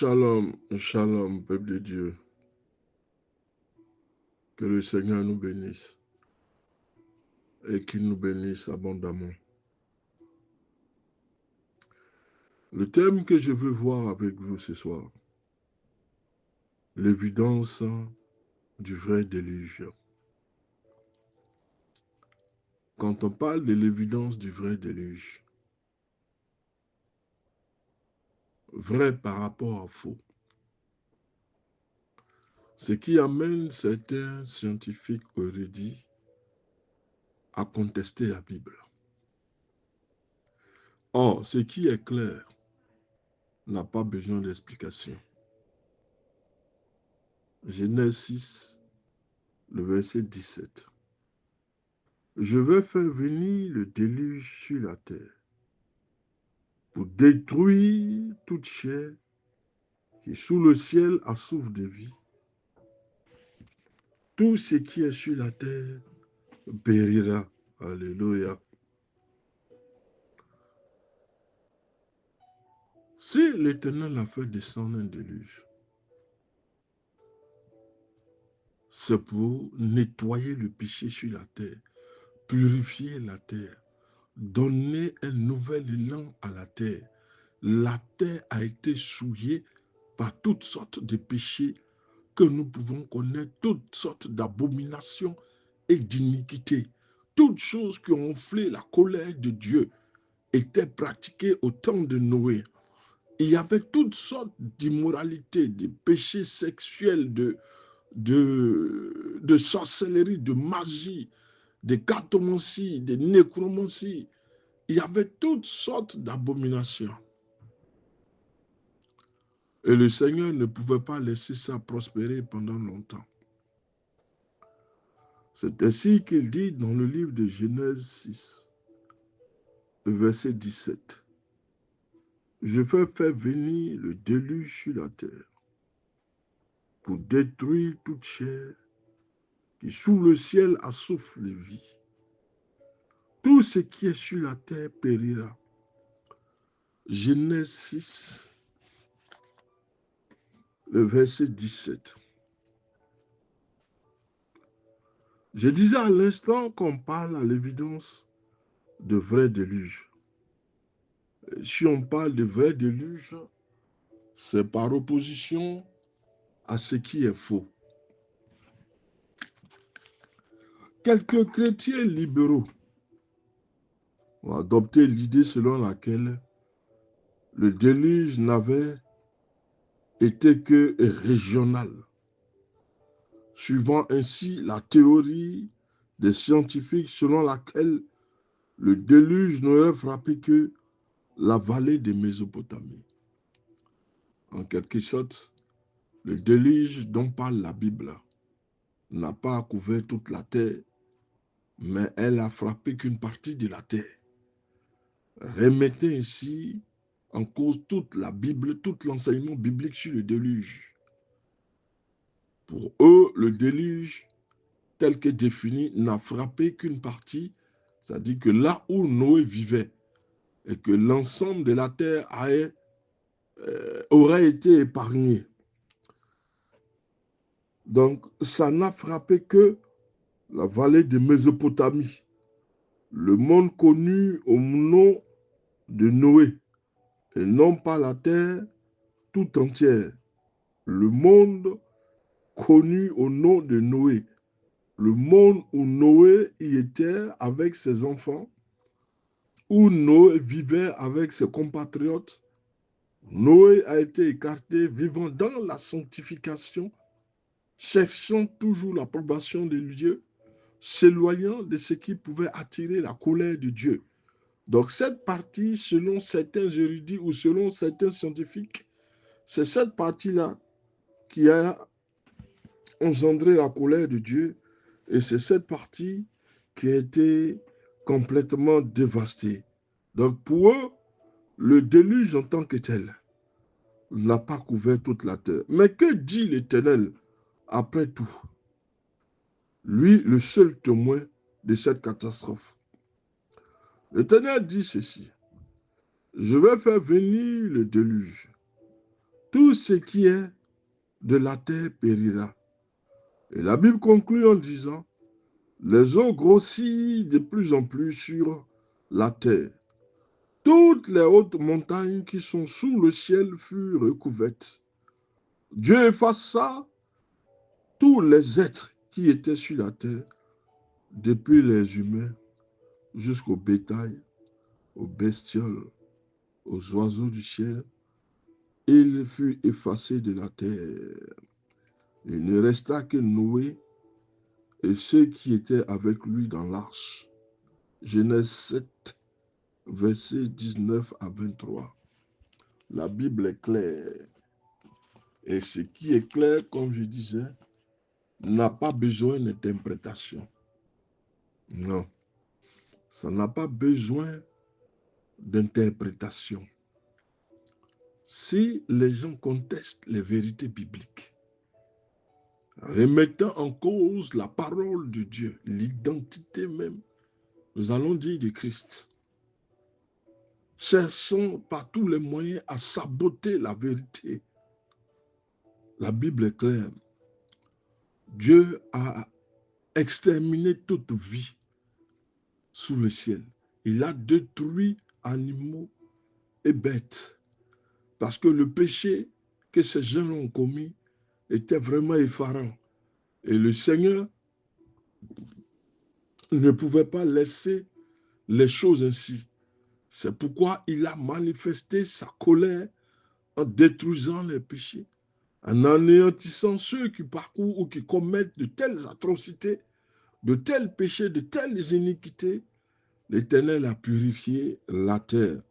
Shalom, shalom, peuple de Dieu. Que le Seigneur nous bénisse et qu'il nous bénisse abondamment. Le thème que je veux voir avec vous ce soir, l'évidence du vrai déluge. Quand on parle de l'évidence du vrai déluge, vrai par rapport à faux, ce qui amène certains scientifiques érudits à contester la Bible. Or, ce qui est clair n'a pas besoin d'explication. Genèse 6, le verset 17. Je vais faire venir le déluge sur la terre pour détruire toute chair qui sous le ciel a souffle de vie. Tout ce qui est sur la terre périra. Alléluia. Si l'Éternel a fait descendre un déluge, c'est pour nettoyer le péché sur la terre, purifier la terre, donner un nouvel élan à la terre. La terre a été souillée par toutes sortes de péchés que nous pouvons connaître, toutes sortes d'abominations et d'iniquités. Toutes choses qui ont enflé la colère de Dieu étaient pratiquées au temps de Noé. Il y avait toutes sortes d'immoralités, de péchés sexuels, de sorcellerie, de magie, de cartomancie, de nécromancie. Il y avait toutes sortes d'abominations. Et le Seigneur ne pouvait pas laisser ça prospérer pendant longtemps. C'est ainsi qu'il dit dans le livre de Genèse 6, le verset 17. Je vais faire venir le déluge sur la terre pour détruire toute chair qui sous le ciel a souffle de vie. Tout ce qui est sur la terre périra. Genèse 6, le verset 17. Je disais à l'instant qu'on parle à l'évidence de vrai déluge. Si on parle de vrai déluge, c'est par opposition à ce qui est faux. Quelques chrétiens libéraux ont adopté l'idée selon laquelle le déluge n'avait été que régional, suivant ainsi la théorie des scientifiques selon laquelle le déluge n'aurait frappé que la vallée de Mésopotamie. En quelque sorte, le déluge dont parle la Bible n'a pas couvert toute la terre, mais elle a frappé qu'une partie de la terre. Remettez ainsi en cause toute la Bible, tout l'enseignement biblique sur le déluge. Pour eux, le déluge, tel que défini, n'a frappé qu'une partie, c'est-à-dire que là où Noé vivait, et que l'ensemble de la terre aurait été épargné. Donc, ça n'a frappé que la vallée de Mésopotamie, le monde connu au nom de Noé, et non pas la terre tout entière. Le monde connu au nom de Noé, le monde où Noé y était avec ses enfants, où Noé vivait avec ses compatriotes. Noé a été écarté, vivant dans la sanctification, cherchant toujours l'approbation de Dieu, s'éloignant de ce qui pouvait attirer la colère de Dieu. Donc cette partie, selon certains érudits ou selon certains scientifiques, c'est cette partie-là qui a engendré la colère de Dieu, et c'est cette partie qui a été complètement dévastée. Donc pour eux, le déluge en tant que tel n'a pas couvert toute la terre. Mais que dit l'Éternel après tout? Lui, le seul témoin de cette catastrophe. L'Éternel dit ceci: je vais faire venir le déluge tout ce qui est de la terre périra. Et la Bible conclut en disant, les eaux grossissent de plus en plus sur la terre. Toutes les hautes montagnes qui sont sous le ciel furent recouvertes. Dieu effaça tous les êtres qui étaient sur la terre, depuis les humains jusqu'au bétail, aux bestioles, aux oiseaux du ciel. Il fut effacé de la terre. Il ne resta que Noé et ceux qui étaient avec lui dans l'arche. Genèse 7, versets 19 à 23. La Bible est claire. Et ce qui est clair, comme je disais, n'a pas besoin d'interprétation. Non, ça n'a pas besoin d'interprétation. Si les gens contestent les vérités bibliques, remettant en cause la parole de Dieu, l'identité même, nous allons dire de Christ, cherchons par tous les moyens à saboter la vérité. La Bible est claire. Dieu a exterminé toute vie sous le ciel. Il a détruit animaux et bêtes. Parce que le péché que ces gens ont commis était vraiment effarant. Et le Seigneur ne pouvait pas laisser les choses ainsi. C'est pourquoi il a manifesté sa colère en détruisant les péchés, en anéantissant ceux qui parcourent ou qui commettent de telles atrocités, de tels péchés, de telles iniquités. L'Éternel a purifié la terre.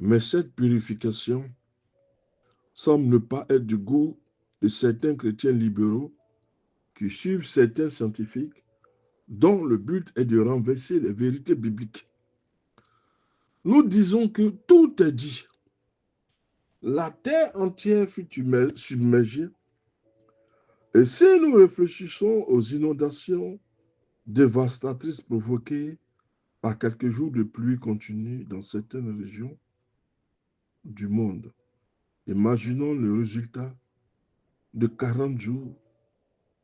Mais cette purification semble ne pas être du goût de certains chrétiens libéraux qui suivent certains scientifiques dont le but est de renverser les vérités bibliques. Nous disons que tout est dit. La terre entière fut submergée. Et si nous réfléchissons aux inondations dévastatrices provoquées par quelques jours de pluie continue dans certaines régions du monde, imaginons le résultat de 40 jours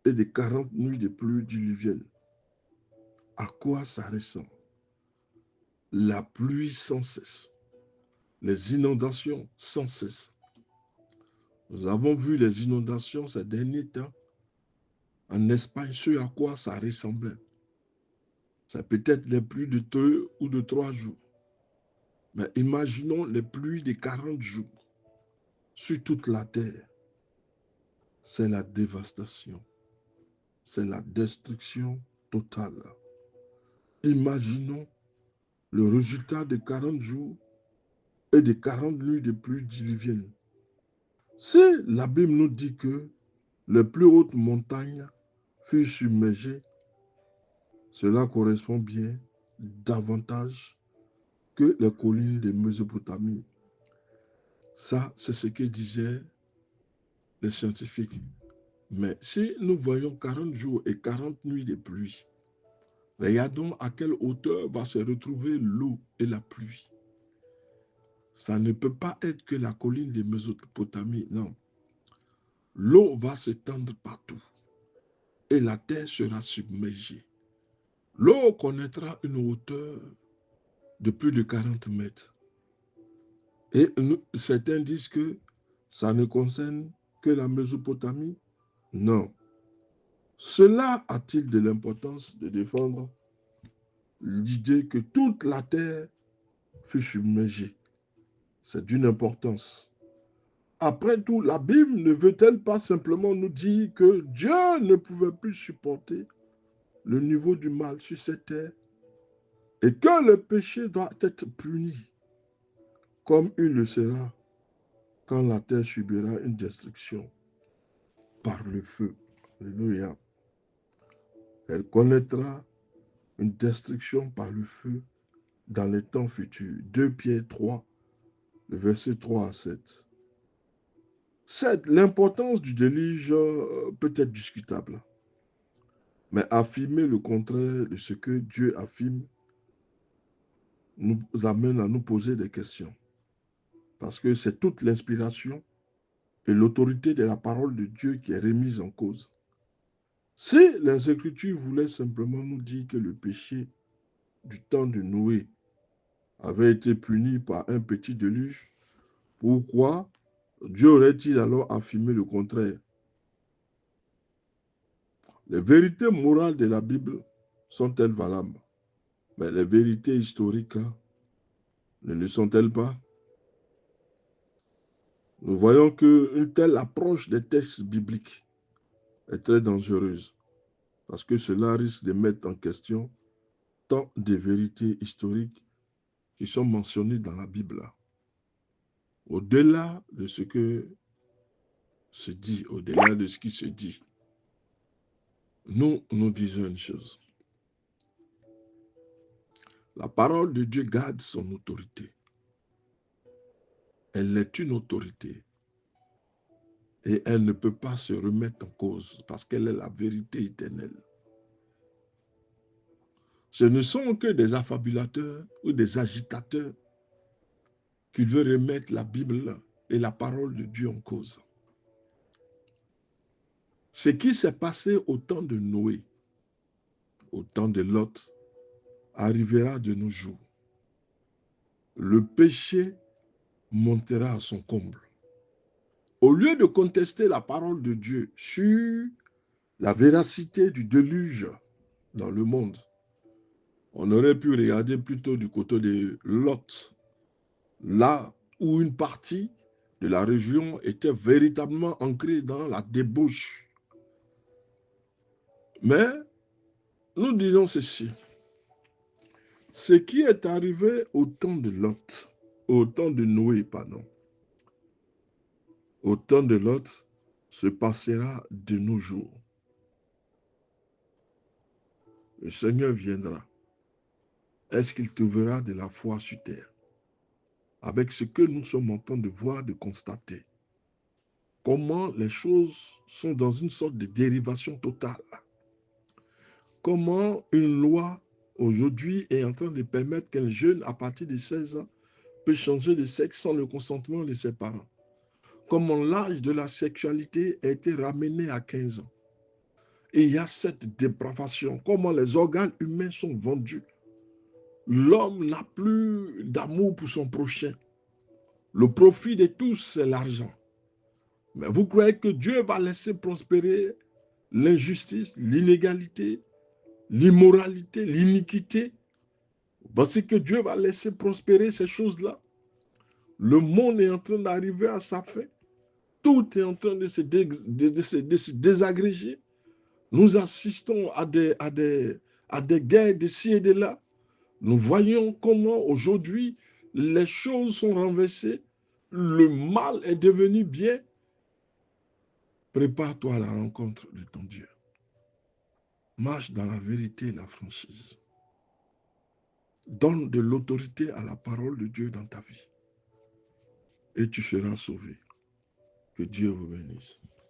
et de 40 nuits de pluie diluvienne. À quoi ça ressemble? La pluie sans cesse, les inondations sans cesse. Nous avons vu les inondations ces derniers temps en Espagne, ce à quoi ça ressemblait. C'est peut-être les pluies de 2 ou de 3 jours. Mais imaginons les pluies de 40 jours sur toute la terre. C'est la dévastation. C'est la destruction totale. Imaginons le résultat de 40 jours et de 40 nuits de pluie diluvienne. Si la Bible nous dit que les plus hautes montagnes furent submergées, cela correspond bien davantage que les collines de Mésopotamie. Ça, c'est ce que disaient les scientifiques. Mais si nous voyons 40 jours et 40 nuits de pluie, regardons à quelle hauteur va se retrouver l'eau et la pluie. Ça ne peut pas être que la colline de Mésopotamie, non. L'eau va s'étendre partout et la terre sera submergée. L'eau connaîtra une hauteur de plus de 40 mètres. Et certains disent que ça ne concerne que la Mésopotamie. Non. Cela a-t-il de l'importance de défendre l'idée que toute la terre fut submergée? C'est d'une importance. Après tout, la Bible ne veut-elle pas simplement nous dire que Dieu ne pouvait plus supporter le niveau du mal sur cette terre et que le péché doit être puni comme il le sera quand la terre subira une destruction par le feu. Alléluia. Elle connaîtra une destruction par le feu dans les temps futurs. 2 Pierre 3, le verset 3 à 7. Certes, l'importance du déluge peut être discutable, mais affirmer le contraire de ce que Dieu affirme nous amène à nous poser des questions. Parce que c'est toute l'inspiration et l'autorité de la parole de Dieu qui est remise en cause. Si les Écritures voulaient simplement nous dire que le péché du temps de Noé avait été puni par un petit déluge, pourquoi Dieu aurait-il alors affirmé le contraire? Les vérités morales de la Bible sont-elles valables? Mais les vérités historiques ne le sont-elles pas? Nous voyons qu'une telle approche des textes bibliques est très dangereuse parce que cela risque de mettre en question tant de vérités historiques qui sont mentionnées dans la Bible. Au-delà de ce que se dit, au-delà de ce qui se dit, nous disons une chose. La parole de Dieu garde son autorité. Elle est une autorité. Et elle ne peut pas se remettre en cause parce qu'elle est la vérité éternelle. Ce ne sont que des affabulateurs ou des agitateurs qui veulent remettre la Bible et la parole de Dieu en cause. Ce qui s'est passé au temps de Noé, au temps de Lot, arrivera de nos jours. Le péché montera à son comble. Au lieu de contester la parole de Dieu sur la véracité du déluge dans le monde, on aurait pu regarder plutôt du côté de Lot, là où une partie de la région était véritablement ancrée dans la débauche. Mais nous disons ceci. Ce qui est arrivé au temps de Lot, au temps de Noé, pardon, au temps de Lot, se passera de nos jours. Le Seigneur viendra. Est-ce qu'il trouvera de la foi sur terre? Avec ce que nous sommes en train de voir, de constater, comment les choses sont dans une sorte de dérivation totale. Comment une loi aujourd'hui est en train de permettre qu'un jeune à partir de 16 ans peut changer de sexe sans le consentement de ses parents. Comment l'âge de la sexualité a été ramené à 15 ans. Et il y a cette dépravation. Comment les organes humains sont vendus. L'homme n'a plus d'amour pour son prochain. Le profit de tous, c'est l'argent. Mais vous croyez que Dieu va laisser prospérer l'injustice, l'inégalité, l'immoralité, l'iniquité? Vous pensez que Dieu va laisser prospérer ces choses-là? Le monde est en train d'arriver à sa fin. Tout est en train de se désagréger. Nous assistons à des guerres de ci et de là. Nous voyons comment aujourd'hui les choses sont renversées. Le mal est devenu bien. Prépare-toi à la rencontre de ton Dieu. Marche dans la vérité et la franchise. Donne de l'autorité à la parole de Dieu dans ta vie. Et tu seras sauvé. Que Dieu vous bénisse.